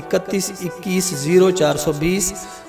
31210420,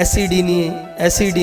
SED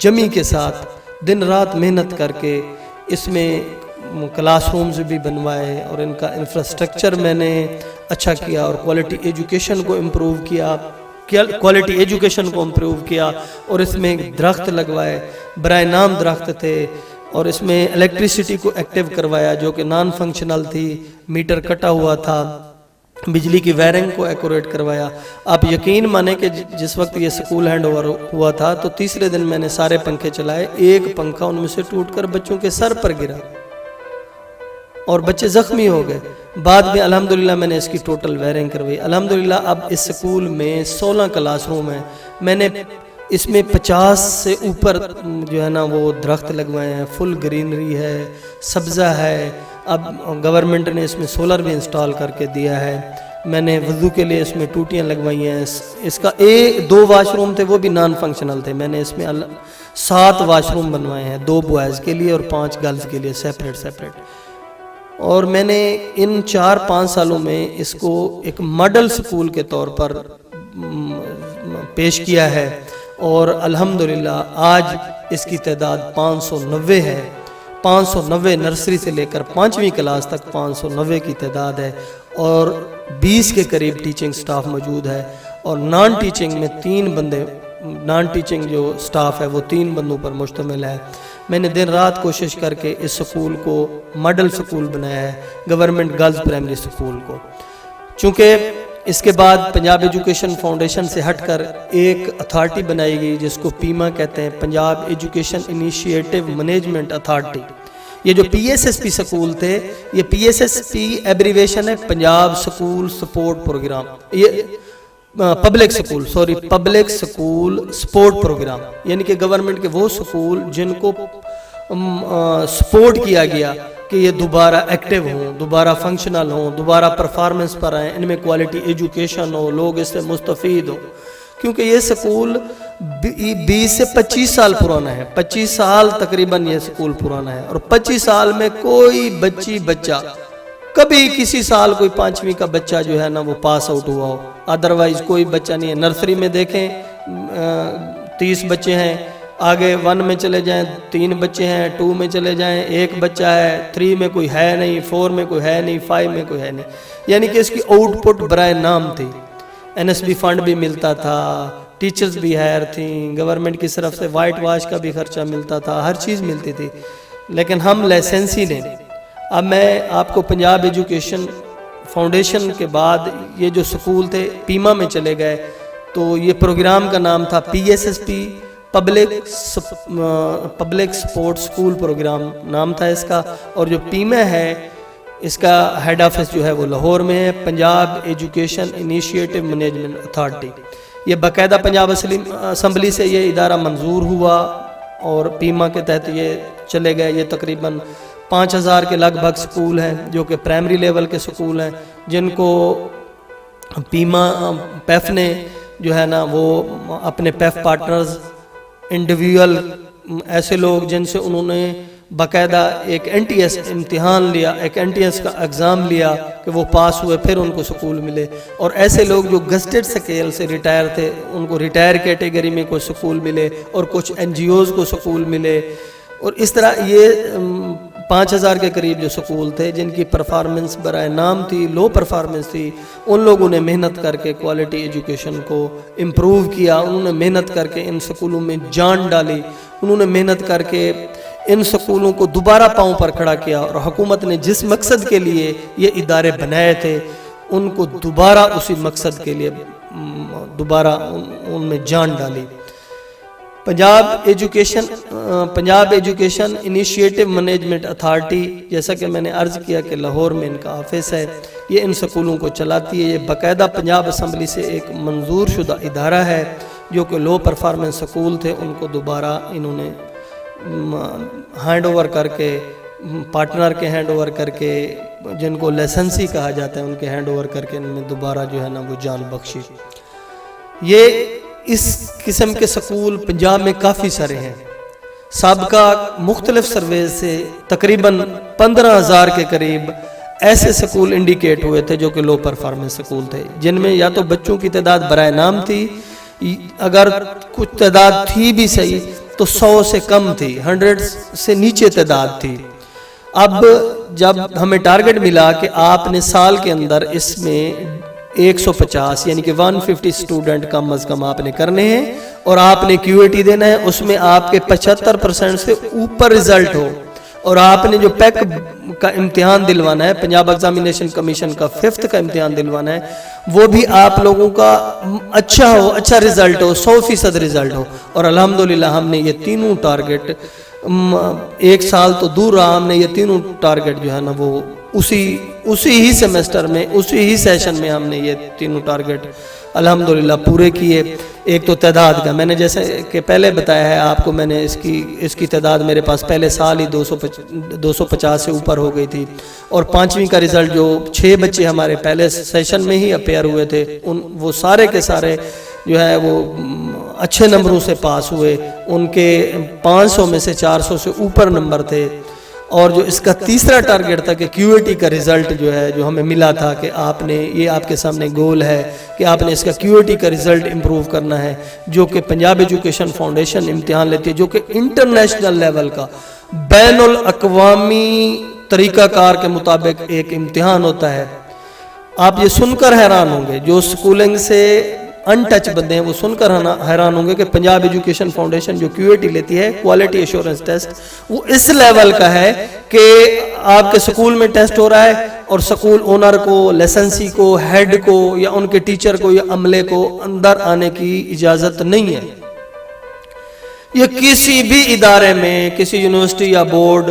جمی کے ساتھ دن رات محنت کر کے اس میں کلاس رومز بھی بنوائے اور ان کا انفراسٹرکچر میں نے اچھا کیا اور کوالٹی ایجوکیشن کو امپروو کیا اور اس میں درخت لگوائے، برائے نام درخت تھے، اور اس میں الیکٹریسٹی کو ایکٹیو کروایا جو کہ نان فنکشنل تھی، میٹر کٹا ہوا تھا، بجلی کی وائرنگ کو ایکوریٹ کروایا۔ آپ یقین مانیں کہ جس وقت یہ سکول ہینڈ اوور ہوا تھا تو تیسرے دن میں نے سارے پنکھے چلائے، ایک پنکھا ان میں سے ٹوٹ کر بچوں کے سر پر گرا اور بچے زخمی ہو گئے۔ بعد میں الحمدللہ میں نے اس کی ٹوٹل وائرنگ کروائی۔ الحمدللہ اب اس سکول میں 16 کلاس روم ہیں، میں نے اس میں 50 سے اوپر جو ہے نا وہ درخت لگوائے ہیں، فل گرینری ہے، سبزہ ہے۔ اب گورنمنٹ نے اس میں سولر بھی انسٹال کر کے دیا ہے۔ میں نے وضو کے لیے اس میں ٹوٹیاں لگوائی ہیں۔ اس کا 2 واش روم تھے، وہ بھی نان فنکشنل تھے، میں نے اس میں 7 واش روم بنوائے ہیں، 2 بوائز کے لیے اور 5 گرلز کے لیے سیپریٹ۔ اور میں نے ان 4-5 سالوں میں اس کو ایک ماڈل سکول کے طور پر پیش کیا ہے، اور الحمدللہ آج اس کی تعداد 590 ہے۔ 590 نرسری سے لے کر 5ویں کلاس تک 590 کی تعداد ہے، اور 20 کے قریب ٹیچنگ سٹاف موجود ہے، اور نان ٹیچنگ میں 3 بندے، نان ٹیچنگ جو سٹاف ہے وہ 3 بندوں پر مشتمل ہے۔ میں نے دن رات کوشش کر کے اس سکول کو ماڈل سکول بنایا ہے، گورنمنٹ گرلز پرائمری سکول کو۔ چونکہ اس کے بعد پنجاب ایجوکیشن فاؤنڈیشن سے ہٹ کر ایک اتھارٹی بنائی گئی جس کو پیما کہتے ہیں، Punjab education initiative management authority. یہ جو P S S P school تھے، یہ P S S P abbreviation ہے پنجاب سکول سپورٹ پروگرام، یہ پبلک سکول سپورٹ پروگرام، یعنی کہ گورنمنٹ کے وہ سکول جن کو سپورٹ کیا گیا کہ یہ دوبارہ ایکٹیو ہوں، دوبارہ فنکشنل ہوں، دوبارہ پرفارمنس پر آئیں، ان میں کوالٹی ایجوکیشن ہو، لوگ اس سے مستفید ہوں۔ کیونکہ یہ سکول 20 سے 25 سال پرانا ہے، 25 سال تقریباً یہ سکول پرانا ہے، اور 25 سال میں کوئی بچہ کبھی کسی سال کوئی 5ویں کا بچہ جو ہے نا وہ پاس آؤٹ ہوا ہو، ادروائز کوئی بچہ نہیں ہے۔ نرسری میں دیکھیں 30 بچے ہیں، آگے 1 میں چلے جائیں 3 بچے ہیں، 2 میں چلے جائیں 1 بچہ ہے، 3 میں کوئی ہے نہیں، 4 میں کوئی ہے نہیں، 5 میں کوئی ہے نہیں، یعنی کہ اس کی آؤٹ پٹ برائے نام تھی۔ NSB فنڈ بھی ملتا تھا، ٹیچرز بھی ہائر تھیں، گورنمنٹ کی طرف سے وائٹ واش کا بھی خرچہ ملتا تھا، ہر چیز ملتی تھی، لیکن ہم لائسنسی نے۔ اب میں آپ کو پنجاب ایجوکیشن فاؤنڈیشن کے بعد یہ جو سکول تھے پیما میں چلے گئے، تو یہ پروگرام کا نام تھا PSSP public support school program نام تھا اس کا، اور جو پیما ہے اس کا ہیڈ آفس جو ہے وہ لاہور میں ہے، Punjab education initiative management authority. یہ باقاعدہ پنجاب اسمبلی سے یہ ادارہ منظور ہوا اور پیما کے تحت یہ چلے گئے۔ یہ تقریباً 5000 کے لگ بھگ سکول ہیں جو کہ پرائمری لیول کے سکول ہیں، جن کو پیف نے جو ہے نا وہ اپنے پیف پارٹنرز انڈیویول ایسے لوگ جن سے انہوں نے باقاعدہ ایک NTS امتحان لیا، ایک NTS کا ایگزام لیا کہ وہ پاس ہوئے پھر ان کو سکول ملے، اور ایسے لوگ جو گزٹڈ سکیل سے ریٹائر تھے ان کو ریٹائر کیٹیگری میں کوئی سکول ملے، اور کچھ NGOز کو سکول ملے، اور اس طرح یہ 5000 کے قریب جو سکول تھے جن کی پرفارمنس برائے نام تھی، لو پرفارمنس تھی، ان لوگوں نے محنت کر کے کوالٹی ایجوکیشن کو امپروو کیا، انہوں نے محنت کر کے ان سکولوں میں جان ڈالی، انہوں نے محنت کر کے ان سکولوں کو دوبارہ پاؤں پر کھڑا کیا، اور حکومت نے جس مقصد کے لیے یہ ادارے بنائے تھے ان کو دوبارہ اسی مقصد کے لیے دوبارہ ان میں جان ڈالی۔ Punjab education initiative management authority, جیسا کہ میں نے عرض کیا کہ لاہور میں ان کا آفس ہے، یہ ان سکولوں کو چلاتی ہے۔ یہ باقاعدہ پنجاب اسمبلی سے ایک منظور شدہ ادارہ ہے، جو کہ لو پرفارمنس سکول تھے ان کو دوبارہ انہوں نے ہینڈ اوور کر کے، پارٹنر کے ہینڈ اوور کر کے، جن کو لائسنسی کہا جاتا ہے ان کے ہینڈ اوور کر کے ان میں دوبارہ جو ہے نا وہ جان بخشی۔ یہ اس قسم کے سکول پنجاب میں کافی سارے ہیں۔ سابقہ مختلف سرویز سے تقریباً 15000 کے قریب ایسے سکول انڈیکیٹ ہوئے تھے جو کہ لو پرفارمنس سکول تھے، جن میں یا تو بچوں کی تعداد برائے نام تھی، اگر کچھ تعداد تھی بھی صحیح تو 100 سے کم تھی، 100 سے نیچے تعداد تھی۔ اب جب ہمیں ٹارگٹ ملا کہ آپ نے سال کے اندر اس میں 150 یعنی کہ 150 اسٹوڈنٹ کم از کم آپ نے کرنے ہیں اور آپ نے QAT دینا ہے، اس میں آپ کے 75% سے اوپر رزلٹ ہو، اور آپ نے جو پیک کا امتحان دلوانا ہے، پنجاب ایگزامینیشن کمیشن کا 5th کا امتحان دلوانا ہے، وہ بھی آپ لوگوں کا اچھا ہو، اچھا رزلٹ ہو، 100% رزلٹ ہو۔ اور الحمدللہ ہم نے یہ تینوں ٹارگٹ، ایک سال تو دور رہا، ہم نے یہ تینوں ٹارگٹ جو ہے نا وہ اسی ہی سیمسٹر میں، اسی ہی سیشن میں ہم نے یہ تینوں ٹارگٹ الحمدللہ پورے کیے۔ ایک تو تعداد کا، میں نے جیسے کہ پہلے بتایا ہے آپ کو، میں نے اس کی تعداد میرے پاس پہلے سال ہی 250 سے اوپر ہو گئی تھی، اور 5ویں کا رزلٹ جو 6 بچے ہمارے پہلے سیشن میں ہی اپیئر ہوئے تھے، وہ سارے کے سارے جو ہے وہ اچھے نمبروں سے پاس ہوئے، ان کے 500 میں سے 400 سے اوپر نمبر تھے۔ اور جو اس کا تیسرا ٹارگٹ تھا کہ QAT کا رزلٹ جو ہے، جو ہمیں ملا تھا کہ آپ نے، یہ آپ کے سامنے گول ہے کہ آپ نے اس کا QAT کا رزلٹ امپروو کرنا ہے، جو کہ پنجاب ایجوکیشن فاؤنڈیشن امتحان لیتی ہے، جو کہ انٹرنیشنل لیول کا بین الاقوامی طریقہ کار کے مطابق ایک امتحان ہوتا ہے۔ آپ یہ سن کر حیران ہوں گے، جو سکولنگ سے ان ٹچ بندے ہیں وہ سن کر حیران ہوں گے کہ پنجاب ایجوکیشن فاؤنڈیشن جو QAT لیتی ہے، کوالٹی ایشورنس ٹیسٹ، وہ اس لیول کا ہے کہ آپ کے سکول میں ٹیسٹ ہو رہا ہے اور سکول اونر کو، لیسنسی کو، ہیڈ کو یا ان کے ٹیچر کو یا عملے کو اندر آنے کی اجازت نہیں ہے۔ یہ کسی بھی ادارے میں، کسی یونیورسٹی یا بورڈ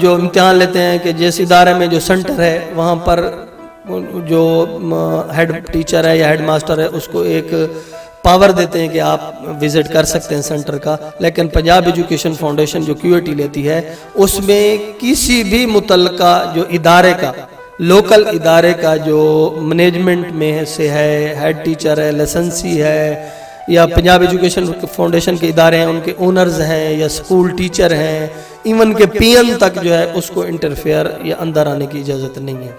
جو امتحان لیتے ہیں کہ جس ادارے میں جو سینٹر ہے وہاں پر جو ہیڈ ٹیچر ہے یا ہیڈ ماسٹر ہے اس کو ایک پاور دیتے ہیں کہ آپ وزٹ کر سکتے ہیں سینٹر کا، لیکن پنجاب ایجوکیشن فاؤنڈیشن جو QAT لیتی ہے اس میں کسی بھی متعلقہ جو ادارے کا، لوکل ادارے کا جو مینجمنٹ میں سے ہے، ہیڈ ٹیچر ہے، لیسنسی ہے، یا پنجاب ایجوکیشن فاؤنڈیشن کے ادارے ہیں ان کے اونرز ہیں یا سکول ٹیچر ہیں، ایون کہ PN تک جو ہے اس کو انٹرفیئر یا اندر آنے کی اجازت نہیں ہے۔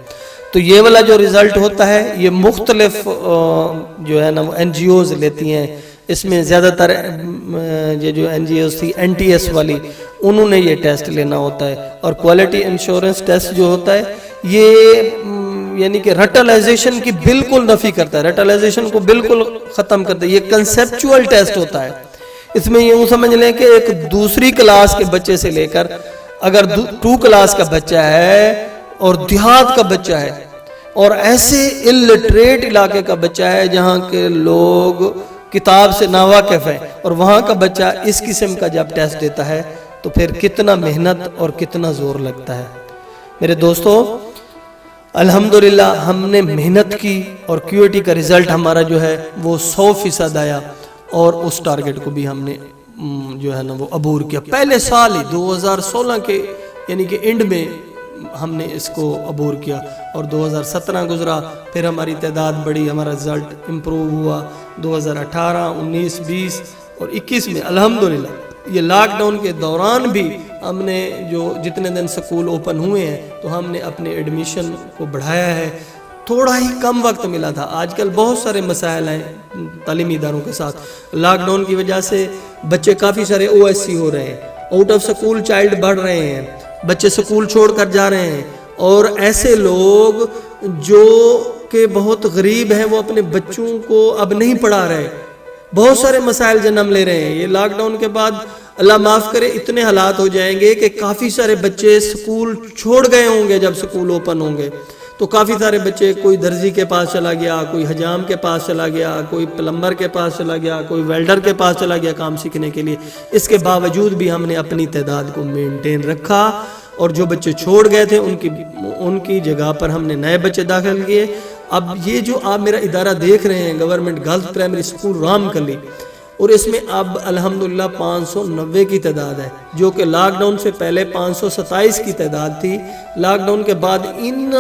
تو یہ والا جو رزلٹ ہوتا ہے یہ مختلف جو ہے نا وہ NGOز لیتی ہیں، اس میں زیادہ تر یہ جو NGOز تھی NTS والی، انہوں نے یہ ٹیسٹ لینا ہوتا ہے۔ اور کوالٹی انشورنس ٹیسٹ جو ہوتا ہے یہ یعنی کہ رٹلائزیشن کی بالکل نفی کرتا ہے، رٹلائزیشن کو بالکل ختم کرتا ہے، یہ کنسیپچول ٹیسٹ ہوتا ہے۔ اس میں یوں سمجھ لیں کہ ایک دوسری کلاس کے بچے سے لے کر، اگر 2 کلاس کا بچہ ہے اور دیہات کا بچہ ہے اور ایسے الٹریٹ علاقے کا بچہ ہے جہاں کے لوگ کتاب سے ناواقف ہیں، اور وہاں کا بچہ اس قسم کا جب ٹیسٹ دیتا ہے تو پھر کتنا محنت اور کتنا زور لگتا ہے۔ میرے دوستو، الحمدللہ ہم نے محنت کی اور QAT کا رزلٹ ہمارا جو ہے وہ 100% آیا، اور اس ٹارگٹ کو بھی ہم نے جو ہے نا وہ عبور کیا۔ پہلے سال ہی 2016 کے یعنی کہ اینڈ میں ہم نے اس کو عبور کیا، اور 2017 گزرا، پھر ہماری تعداد بڑھی، ہمارا رزلٹ امپروو ہوا۔ 2018، 19، 20 اور 21 میں الحمدللہ یہ لاک ڈاؤن کے دوران بھی ہم نے جو جتنے دن سکول اوپن ہوئے ہیں تو ہم نے اپنے ایڈمیشن کو بڑھایا ہے۔ تھوڑا ہی کم وقت ملا تھا، آج کل بہت سارے مسائل ہیں تعلیمی اداروں کے ساتھ۔ لاک ڈاؤن کی وجہ سے بچے کافی سارے OSC ہو رہے ہیں، آؤٹ آف سکول چائلڈ بڑھ رہے ہیں، بچے سکول چھوڑ کر جا رہے ہیں، اور ایسے لوگ جو کہ بہت غریب ہیں وہ اپنے بچوں کو اب نہیں پڑھا رہے، بہت سارے مسائل جنم لے رہے ہیں۔ یہ لاک ڈاؤن کے بعد اللہ معاف کرے اتنے حالات ہو جائیں گے کہ کافی سارے بچے سکول چھوڑ گئے ہوں گے۔ جب سکول اوپن ہوں گے تو کافی سارے بچے، کوئی درزی کے پاس چلا گیا، کوئی حجام کے پاس چلا گیا، کوئی پلمبر کے پاس چلا گیا، کوئی ویلڈر کے پاس چلا گیا کام سیکھنے کے لیے۔ اس کے باوجود بھی ہم نے اپنی تعداد کو مینٹین رکھا، اور جو بچے چھوڑ گئے تھے ان کی جگہ پر ہم نے نئے بچے داخل کیے۔ اب یہ جو آپ میرا ادارہ دیکھ رہے ہیں، government girls primary school Ram کلی، اور اس میں اب الحمدللہ 590 کی تعداد ہے، جو کہ لاک ڈاؤن سے پہلے 527 کی تعداد تھی۔ لاک ڈاؤن کے بعد ان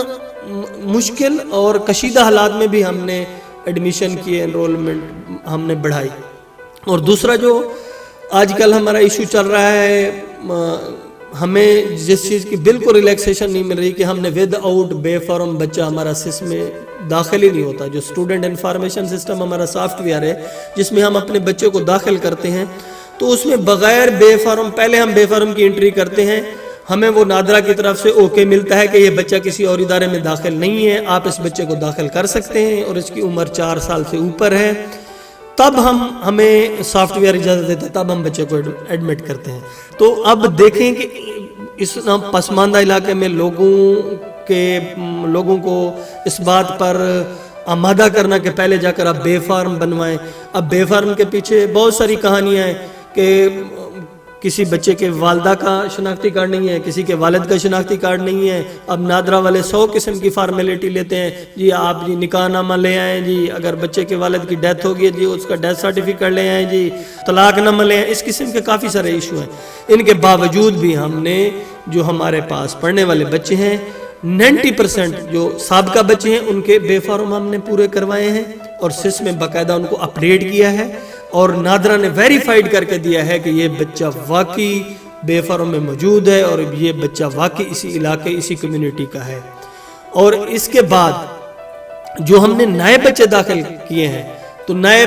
مشکل اور کشیدہ حالات میں بھی ہم نے ایڈمیشن کیے، انرولمنٹ ہم نے بڑھائی۔ اور دوسرا جو آج کل ہمارا ایشو چل رہا ہے، ہمیں جس چیز کی بالکل ریلیکسیشن نہیں مل رہی کہ ہم نے ود آؤٹ بے فارم بچہ ہمارا سس میں داخل ہی نہیں ہوتا۔ جو اسٹوڈنٹ انفارمیشن سسٹم ہمارا سافٹ ویئر ہے جس میں ہم اپنے بچے کو داخل کرتے ہیں، تو اس میں بغیر بے فارم، پہلے ہم بے فارم کی انٹری کرتے ہیں، ہمیں وہ نادرا کی طرف سے اوکے ملتا ہے کہ یہ بچہ کسی اور ادارے میں داخل نہیں ہے، آپ اس بچے کو داخل کر سکتے ہیں اور اس کی عمر 4 سال سے اوپر ہے، تب ہمیں سافٹ ویئر اجازت دیتا ہے، تب ہم بچے کو ایڈمٹ کرتے ہیں۔ تو اب دیکھیں کہ اس پسماندہ علاقے میں لوگوں کو اس بات پر آمادہ کرنا کہ پہلے جا کر آپ بے فارم بنوائیں۔ اب بے فارم کے پیچھے بہت ساری کہانیاں ہیں کہ کسی بچے کے والدہ کا شناختی کارڈ نہیں ہے، کسی کے والد کا شناختی کارڈ نہیں ہے۔ اب نادرا والے 100 قسم کی فارمیلٹی لیتے ہیں، جی آپ جی نکاح نامہ لے آئیں، جی اگر بچے کے والد کی ڈیتھ ہوگی جی اس کا ڈیتھ سرٹیفکیٹ لے آئیں، جی طلاق نامہ لے آئیں۔ اس قسم کے کافی سارے ایشو ہیں۔ ان کے باوجود بھی ہم نے جو ہمارے پاس پڑھنے والے بچے ہیں 90% جو سابقہ بچے ہیں ان کے بے فارم ہم نے پورے کروائے ہیں اور سس میں باقاعدہ ان کو اپڈیٹ کیا ہے، اور نادرا نے ویریفائیڈ کر کے دیا ہے کہ یہ بچہ واقعی بے فارم میں موجود ہے اور یہ بچہ واقعی اسی علاقے اسی کمیونٹی کا ہے۔ اور اس کے بعد جو ہم نے نئے بچے داخل کیے ہیں تو نئے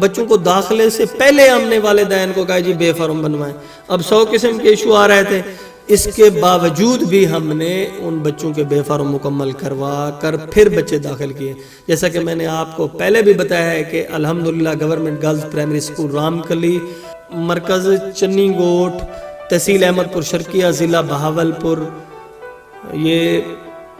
بچوں کو داخلے سے پہلے ہم نے والدین کو کہا جی بے فارم بنوائیں۔ اب 100 قسم کے ایشو آ رہے تھے، اس کے باوجود بھی ہم نے ان بچوں کے بے فارم مکمل کروا کر پھر بچے داخل کیے۔ جیسا کہ میں نے آپ کو پہلے بھی بتایا ہے کہ الحمدللہ government girls primary school Ram کلی، مرکز چنی گوٹ، تحصیل احمد پور شرقیہ، ضلع بہاولپور، یہ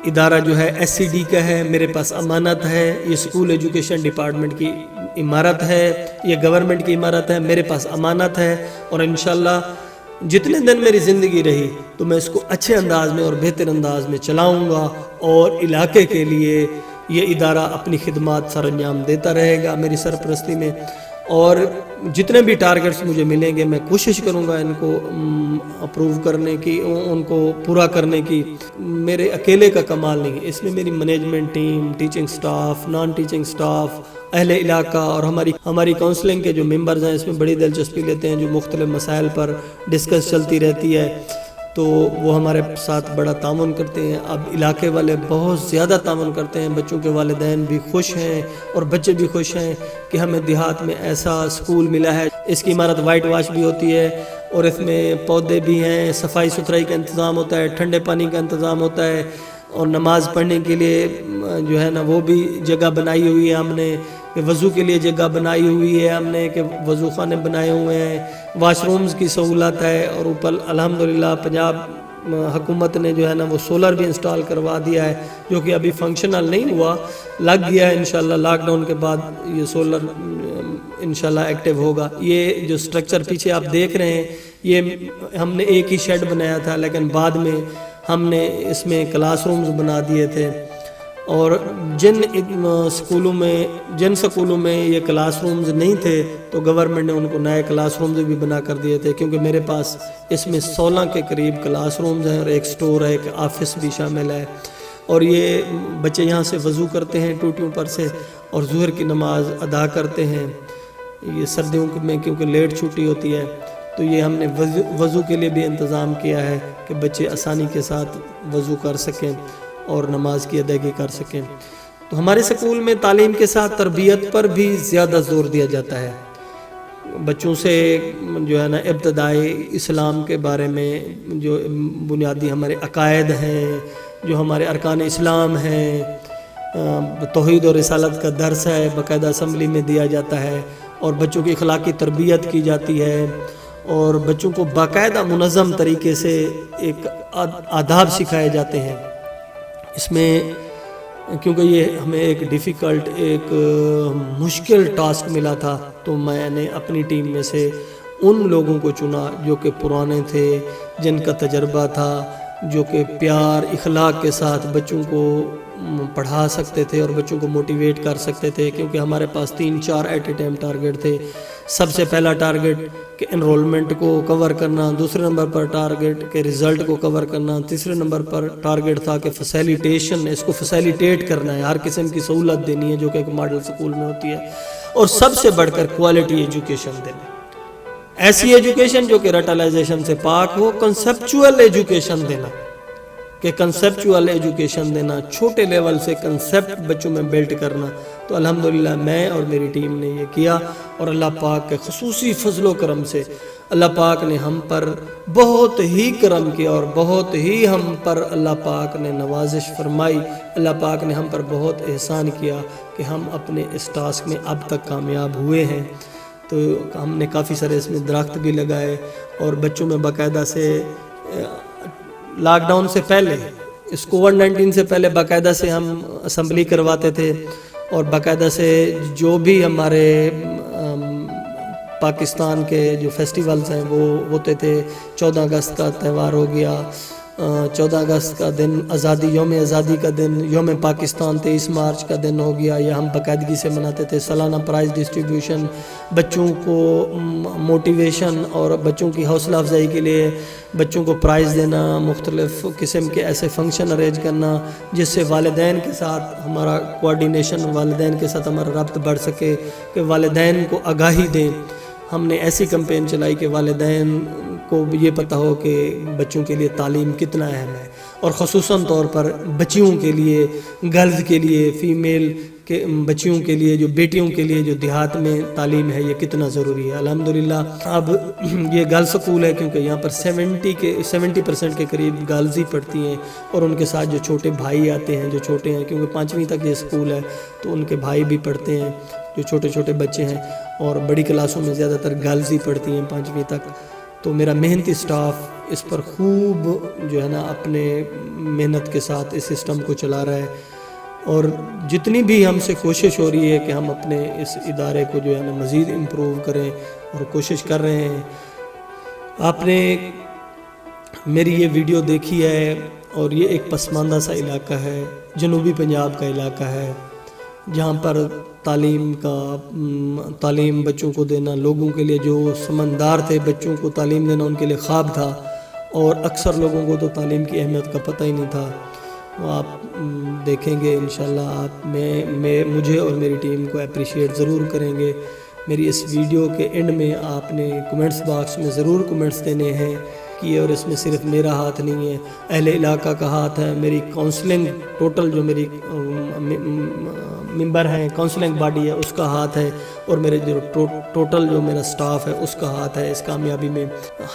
ادارہ جو ہے SCD کا ہے، میرے پاس امانت ہے۔ یہ اسکول ایجوکیشن ڈپارٹمنٹ کی عمارت ہے، یہ گورنمنٹ کی عمارت ہے، میرے پاس امانت ہے، اور انشاءاللہ جتنے دن میری زندگی رہی تو میں اس کو اچھے انداز میں اور بہتر انداز میں چلاؤں گا، اور علاقے کے لیے یہ ادارہ اپنی خدمات سر انجام دیتا رہے گا میری سرپرستی میں۔ اور جتنے بھی ٹارگٹس مجھے ملیں گے میں کوشش کروں گا ان کو اپروو کرنے کی، ان کو پورا کرنے کی۔ میرے اکیلے کا کمال نہیں ہے، اس میں میری management team, teaching staff, naan teaching staff, اہل علاقہ اور ہماری کونسلنگ کے جو ممبرز ہیں اس میں بڑی دلچسپی لیتے ہیں، جو مختلف مسائل پر ڈسکس چلتی رہتی ہے، تو وہ ہمارے ساتھ بڑا تعاون کرتے ہیں۔ اب علاقے والے بہت زیادہ تعاون کرتے ہیں، بچوں کے والدین بھی خوش ہیں اور بچے بھی خوش ہیں کہ ہمیں دیہات میں ایسا اسکول ملا ہے۔ اس کی عمارت وائٹ واش بھی ہوتی ہے اور اس میں پودے بھی ہیں، صفائی ستھرائی کا انتظام ہوتا ہے، ٹھنڈے پانی کا انتظام ہوتا ہے، اور نماز پڑھنے کے لیے جو ہے نا وہ بھی جگہ بنائی ہوئی ہے ہم نے، کہ وضو کے لیے جگہ بنائی ہوئی ہے ہم نے، کہ وضو خانے بنائے ہوئے ہیں، واش رومز کی سہولت ہے، اور اوپر الحمدللہ پنجاب حکومت نے جو ہے نا وہ سولر بھی انسٹال کروا دیا ہے، جو کہ ابھی فنکشنل نہیں ہوا، لگ گیا ہے انشاءاللہ۔ لاک ڈاؤن کے بعد یہ سولر انشاءاللہ ایکٹیو ہوگا۔ یہ جو سٹرکچر پیچھے آپ دیکھ رہے ہیں یہ ہم نے ایک ہی شیڈ بنایا تھا، لیکن بعد میں ہم نے اس میں کلاس رومز بنا دیے تھے، اور جن سکولوں میں یہ کلاس رومز نہیں تھے تو گورنمنٹ نے ان کو نئے کلاس رومز بھی بنا کر دیے تھے، کیونکہ میرے پاس اس میں 16 کے قریب کلاس رومز ہیں اور ایک سٹور ہے، ایک آفس بھی شامل ہے، اور یہ بچے یہاں سے وضو کرتے ہیں ٹوٹیوں پر سے اور ظہر کی نماز ادا کرتے ہیں۔ یہ سردیوں میں کیونکہ لیٹ چھٹی ہوتی ہے تو یہ ہم نے وضو کے لیے بھی انتظام کیا ہے کہ بچے آسانی کے ساتھ وضو کر سکیں اور نماز کی ادائیگی کر سکیں۔ تو ہمارے سکول میں تعلیم کے ساتھ تربیت پر بھی زیادہ زور دیا جاتا ہے۔ بچوں سے جو ہے نا ابتدائی اسلام کے بارے میں جو بنیادی ہمارے عقائد ہیں، جو ہمارے ارکان اسلام ہیں، توحید اور رسالت کا درس ہے، باقاعدہ اسمبلی میں دیا جاتا ہے، اور بچوں کی اخلاقی تربیت کی جاتی ہے، اور بچوں کو باقاعدہ منظم طریقے سے ایک آداب سکھائے جاتے ہیں۔ اس میں کیونکہ یہ ہمیں ایک ڈیفیکلٹ، ایک مشکل ٹاسک ملا تھا، تو میں نے اپنی ٹیم میں سے ان لوگوں کو چنا جو کہ پرانے تھے، جن کا تجربہ تھا، جو کہ پیار اخلاق کے ساتھ بچوں کو پڑھا سکتے تھے اور بچوں کو موٹیویٹ کر سکتے تھے، کیونکہ ہمارے پاس 3-4 ایٹ اے ٹائم ٹارگٹ تھے۔ سب سے پہلا ٹارگٹ کہ انرولمنٹ کو کور کرنا، دوسرے نمبر پر ٹارگٹ کہ رزلٹ کو کور کرنا، تیسرے نمبر پر ٹارگٹ تھا کہ فیسیلیٹیشن، اس کو فیسیلیٹیٹ کرنا ہے، ہر قسم کی سہولت دینی ہے جو کہ ایک ماڈل سکول میں ہوتی ہے، اور سب سے بڑھ کر کوالٹی ایجوکیشن دینا، ایسی ایجوکیشن جو کہ رٹلائزیشن سے پاک ہو، کنسپچول ایجوکیشن دینا، کہ کنسپچول ایجوکیشن دینا، چھوٹے لیول سے کنسپٹ بچوں میں بلڈ کرنا، تو الحمدللہ میں اور میری ٹیم نے یہ کیا، اور اللہ پاک کے خصوصی فضل و کرم سے اللہ پاک نے ہم پر بہت ہی کرم کیا، اور بہت ہی ہم پر اللہ پاک نے نوازش فرمائی۔ اللہ پاک نے ہم پر بہت احسان کیا کہ ہم اپنے اس ٹاسک میں اب تک کامیاب ہوئے ہیں۔ تو ہم نے کافی سارے اس میں درخت بھی لگائے، اور بچوں میں باقاعدہ سے لاک ڈاؤن سے پہلے، اس کووڈ-19 سے پہلے باقاعدہ سے ہم اسمبلی کرواتے تھے، اور باقاعدہ سے جو بھی ہمارے پاکستان کے جو فیسٹیولز ہیں وہ ہوتے تھے۔ 14 اگست کا تہوار ہو گیا، 14 اگست کا دن آزادی، یوم آزادی کا دن، یوم پاکستان 23 مارچ کا دن ہو گیا، یہ ہم باقاعدگی سے مناتے تھے۔ سالانہ پرائز ڈسٹریبیوشن، بچوں کو موٹیویشن اور بچوں کی حوصلہ افزائی کے لیے بچوں کو پرائز دینا، مختلف قسم کے ایسے فنکشن ارینج کرنا جس سے والدین کے ساتھ ہمارا کوآرڈینیشن، والدین کے ساتھ ہمارا ربط بڑھ سکے، کہ والدین کو آگاہی دیں۔ ہم نے ایسی کمپین چلائی کہ والدین کو یہ پتہ ہو کہ بچوں کے لیے تعلیم کتنا اہم ہے، اور خصوصاً طور پر بچیوں کے لیے، گرلز کے لیے، فیمیل کے بچیوں کے لیے، جو بیٹیوں کے لیے جو دیہات میں تعلیم ہے، یہ کتنا ضروری ہے۔ الحمدللہ اب یہ گرل سکول ہے، کیونکہ یہاں پر 70% کے قریب گرلز ہی پڑھتی ہیں، اور ان کے ساتھ جو چھوٹے بھائی آتے ہیں، جو چھوٹے ہیں، کیونکہ 5ویں تک یہ سکول ہے، تو ان کے بھائی بھی پڑھتے ہیں، جو چھوٹے چھوٹے بچے ہیں، اور بڑی کلاسوں میں زیادہ تر گرلز ہی پڑھتی ہیں 5ویں تک۔ تو میرا محنتی سٹاف اس پر خوب جو ہے نا اپنے محنت کے ساتھ اس سسٹم کو چلا رہا ہے، اور جتنی بھی ہم سے کوشش ہو رہی ہے کہ ہم اپنے اس ادارے کو جو ہے نا مزید امپروو کریں، اور کوشش کر رہے ہیں۔ آپ نے میری یہ ویڈیو دیکھی ہے، اور یہ ایک پسماندہ سا علاقہ ہے، جنوبی پنجاب کا علاقہ ہے، جہاں پر تعلیم بچوں کو دینا، لوگوں کے لیے جو سمندار تھے بچوں کو تعلیم دینا ان کے لیے خواب تھا، اور اکثر لوگوں کو تو تعلیم کی اہمیت کا پتہ ہی نہیں تھا۔ آپ دیکھیں گے انشاءاللہ، آپ مجھے اور میری ٹیم کو اپریشیٹ ضرور کریں گے۔ میری اس ویڈیو کے اینڈ میں آپ نے کمنٹس باکس میں ضرور کمنٹس دینے ہیں کہ، اور اس میں صرف میرا ہاتھ نہیں ہے، اہل علاقہ کا ہاتھ ہے، میری کاؤنسلنگ ٹوٹل جو میری ممبر ہیں، کاؤنسلنگ باڈی ہے، اس کا ہاتھ ہے، اور میرے جو ٹوٹل جو میرا سٹاف ہے اس کا ہاتھ ہے اس کامیابی میں۔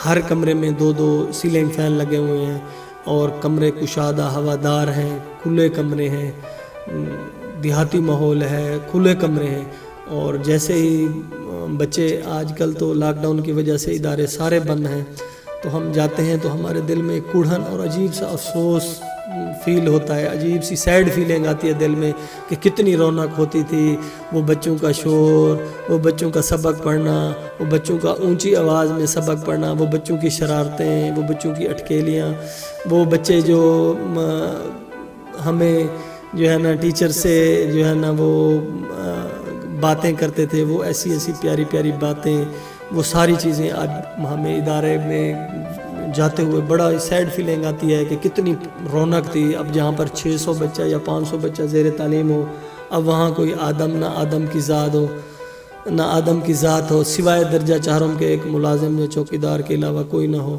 ہر کمرے میں 2 سیلنگ فین لگے ہوئے ہیں، اور کمرے کشادہ ہوادار ہیں، کھلے کمرے ہیں، دیہاتی ماحول ہے، کھلے کمرے ہیں۔ اور جیسے ہی بچے، آج کل تو لاک ڈاؤن کی وجہ سے ادارے سارے بند ہیں، تو ہم جاتے ہیں تو ہمارے دل میں ایک کوڑھن اور عجیب سا افسوس فیل ہوتا ہے، عجیب سی سیڈ فیلنگ آتی ہے دل میں کہ کتنی رونق ہوتی تھی، وہ بچوں کا شور، وہ بچوں کا سبق پڑھنا، وہ بچوں کا اونچی آواز میں سبق پڑھنا، وہ بچوں کی شرارتیں، وہ بچوں کی اٹکیلیاں، وہ بچے جو ہمیں جو ہے نا ٹیچر سے جو ہے نا وہ باتیں کرتے تھے، وہ ایسی پیاری پیاری باتیں، وہ ساری چیزیں آج ہمیں ادارے میں جاتے ہوئے بڑا سیڈ فیلنگ آتی ہے کہ کتنی رونق تھی۔ اب جہاں پر 600 بچہ یا 500 بچہ زیر تعلیم ہو، اب وہاں کوئی نہ آدم کی ذات ہو، سوائے درجہ چہارم کے ایک ملازم یا چوکیدار کے علاوہ کوئی نہ ہو،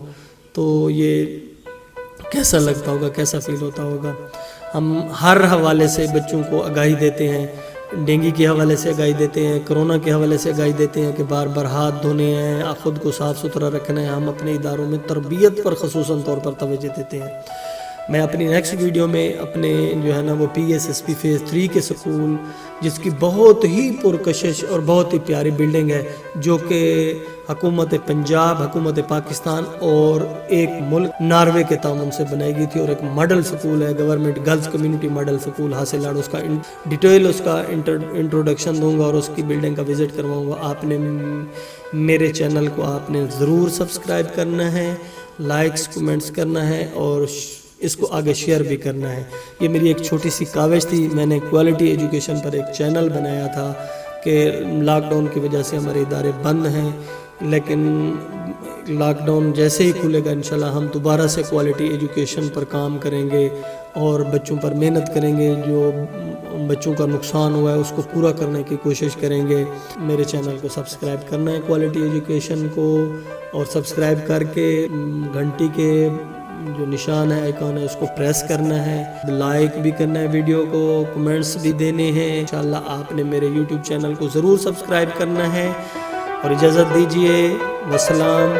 تو یہ کیسا لگتا ہوگا، کیسا فیل ہوتا ہوگا۔ ہم ہر حوالے سے بچوں کو آگاہی دیتے ہیں، ڈینگی کے حوالے سے آگاہی دیتے ہیں، کرونا کے حوالے سے آگاہی دیتے ہیں کہ بار بار ہاتھ دھونے ہیں، خود کو صاف ستھرا رکھنا ہے۔ ہم اپنے اداروں میں تربیت پر خصوصاً طور پر توجہ دیتے ہیں۔ میں اپنی نیکسٹ ویڈیو میں اپنے جو ہے نا وہ PSSP فیز 3 کے سکول، جس کی بہت ہی پرکشش اور بہت ہی پیاری بلڈنگ ہے، جو کہ حکومت پنجاب، حکومت پاکستان اور ایک ملک ناروے کے تعاون سے بنائی گئی تھی، اور ایک ماڈل سکول ہے، government girls community model school حاصل لاڑ۔ اس کا ڈیٹیل، اس کا انٹروڈکشن دوں گا، اور اس کی بلڈنگ کا وزٹ کرواؤں گا۔ آپ نے میرے چینل کو آپ نے ضرور سبسکرائب کرنا ہے، لائکس کمنٹس کرنا ہے، اور اس کو آگے شیئر بھی کرنا ہے۔ یہ میری ایک چھوٹی سی کاوش تھی، میں نے کوالٹی ایجوکیشن پر ایک چینل بنایا تھا کہ لاک ڈاؤن کی وجہ سے ہمارے ادارے بند ہیں، لیکن لاک ڈاؤن جیسے ہی کھلے گا انشاءاللہ ہم دوبارہ سے کوالٹی ایجوکیشن پر کام کریں گے، اور بچوں پر محنت کریں گے، جو بچوں کا نقصان ہوا ہے اس کو پورا کرنے کی کوشش کریں گے۔ میرے چینل کو سبسکرائب کرنا ہے کوالٹی ایجوکیشن کو، اور سبسکرائب کر کے گھنٹی کے جو نشان ہے آئیکن ہے اس کو پریس کرنا ہے، لائک بھی کرنا ہے ویڈیو کو، کمنٹس بھی دینے ہیں۔ انشاءاللہ آپ نے میرے یوٹیوب چینل کو ضرور سبسکرائب کرنا ہے، اور اجازت دیجیے، والسلام۔